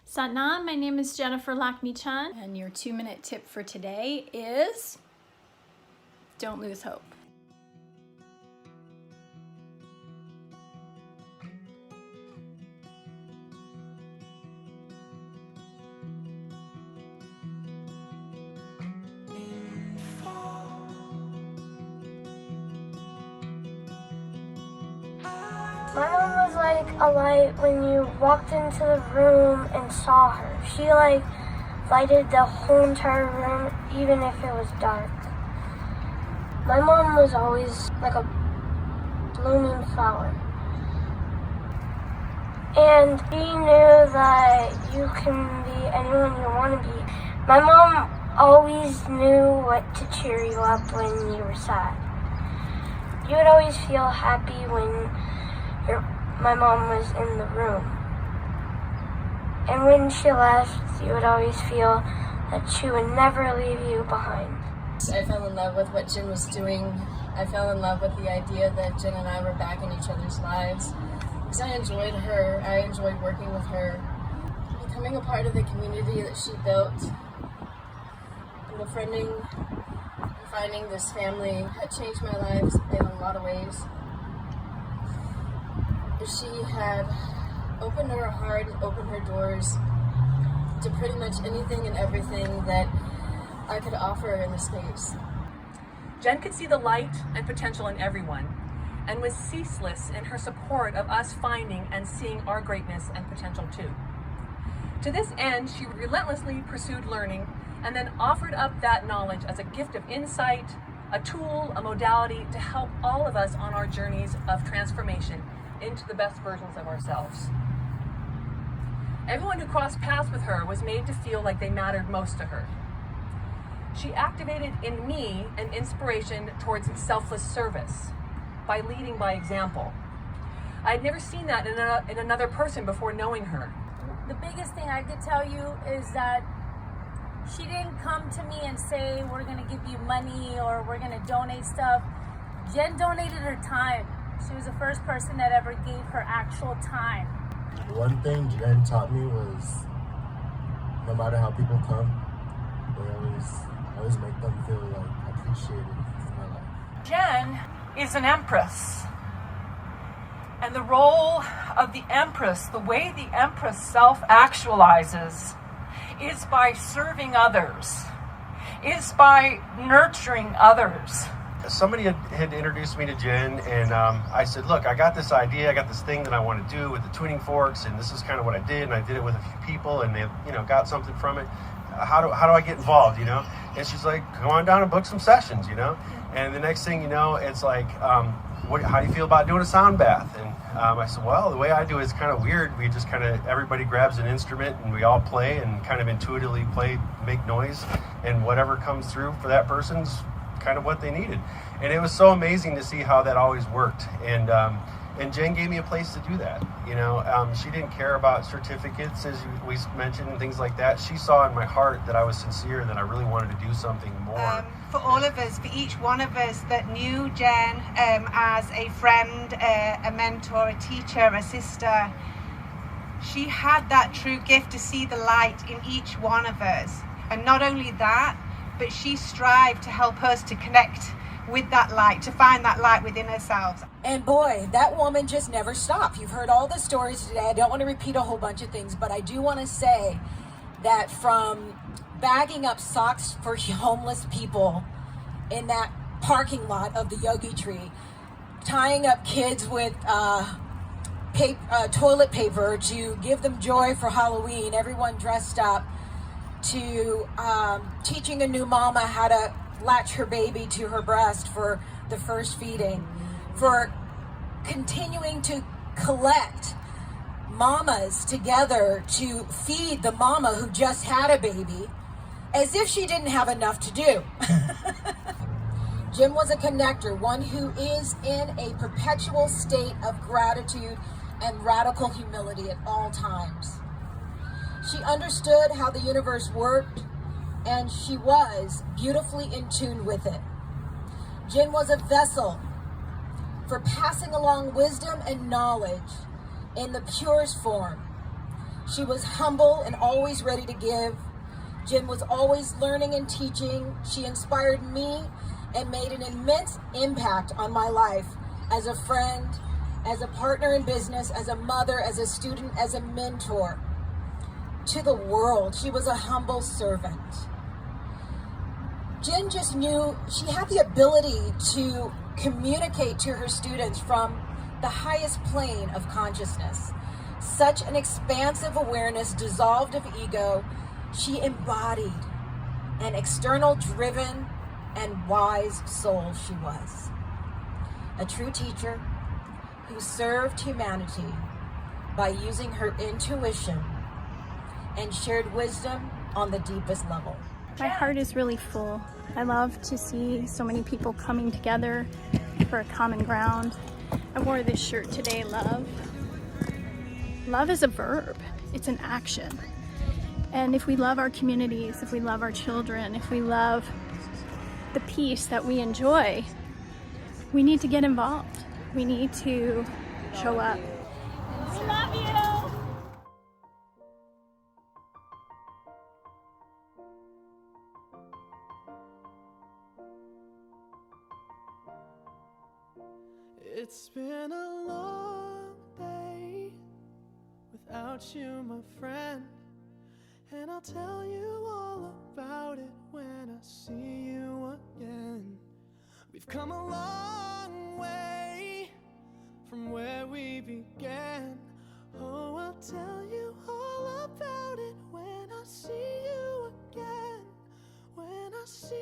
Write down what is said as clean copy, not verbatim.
Satnam, my name is Jennifer Lakhmi Chand. And your 2-minute tip for today is don't lose hope. My mom was like a light when you walked into the room and saw her. She lighted the whole entire room, even if it was dark. My mom was always like a blooming flower. And she knew that you can be anyone you want to be. My mom always knew what to cheer you up when you were sad. You would always feel happy when my mom was in the room. And when she left, you would always feel that she would never leave you behind. I fell in love with what Jenn was doing. I fell in love with the idea that Jenn and I were back in each other's lives. Because I enjoyed her. I enjoyed working with her. Becoming a part of the community that she built. And befriending and finding this family had changed my life in a lot of ways. She had opened her heart and opened her doors to pretty much anything and everything that I could offer in the space. Jenn could see the light and potential in everyone and was ceaseless in her support of us finding and seeing our greatness and potential too. To this end, she relentlessly pursued learning and then offered up that knowledge as a gift of insight, a tool, a modality to help all of us on our journeys of transformation into the best versions of ourselves. Everyone who crossed paths with her was made to feel like they mattered most to her. She activated in me an inspiration towards selfless service by leading by example. I had never seen that in another person before knowing her. The biggest thing I could tell you is that she didn't come to me and say, we're going to give you money or we're going to donate stuff. Jenn donated her time. She was the first person that ever gave her actual time. One thing Jenn taught me was no matter how people come, they always make them feel like appreciated in my life. Jenn is an empress. And the role of the empress, the way the empress self-actualizes, is by serving others, is by nurturing others. Somebody had introduced me to Jenn, and I said, look, I got this idea, I got this thing that I want to do with the tuning forks, and this is kind of what I did, and I did it with a few people, and they, got something from it. How do I get involved, And she's like, come on down and book some sessions, And the next thing you know, it's like, how do you feel about doing a sound bath? And I said, well, the way I do it is kind of weird. We just everybody grabs an instrument, and we all play, and kind of intuitively play, make noise, and whatever comes through for that person's kind of what they needed. And it was so amazing to see how that always worked. And Jenn gave me a place to do that. She didn't care about certificates, as we mentioned, and things like that. She saw in my heart that I was sincere and that I really wanted to do something more. For all of us, for each one of us that knew Jenn as a friend, a mentor, a teacher, a sister, she had that true gift to see the light in each one of us. And not only that, but she strived to help us to connect with that light, to find that light within ourselves. And boy, that woman just never stopped. You've heard all the stories today. I don't want to repeat a whole bunch of things, but I do want to say that from bagging up socks for homeless people in that parking lot of the Yogi Tree, tying up kids with toilet paper to give them joy for Halloween, everyone dressed up, to teaching a new mama how to latch her baby to her breast for the first feeding, for continuing to collect mamas together to feed the mama who just had a baby as if she didn't have enough to do. Jenn was a connector, one who is in a perpetual state of gratitude and radical humility at all times. She understood how the universe worked, and she was beautifully in tune with it. Jenn was a vessel for passing along wisdom and knowledge in the purest form. She was humble and always ready to give. Jenn was always learning and teaching. She inspired me and made an immense impact on my life as a friend, as a partner in business, as a mother, as a student, as a mentor to the world. She was a humble servant. Jenn just knew she had the ability to communicate to her students from the highest plane of consciousness. Such an expansive awareness, dissolved of ego. She embodied an external driven and wise soul she was. A true teacher who served humanity by using her intuition and shared wisdom on the deepest level. My heart is really full. I love to see so many people coming together for a common ground. I wore this shirt today, love. Love is a verb, it's an action. And if we love our communities, if we love our children, if we love the peace that we enjoy, we need to get involved. We need to show up. We love you. It's been a long day without you, my friend, and I'll tell you all about it when I see you again. We've come a long way from where we began. Oh, I'll tell you all about it when I see you again. When I see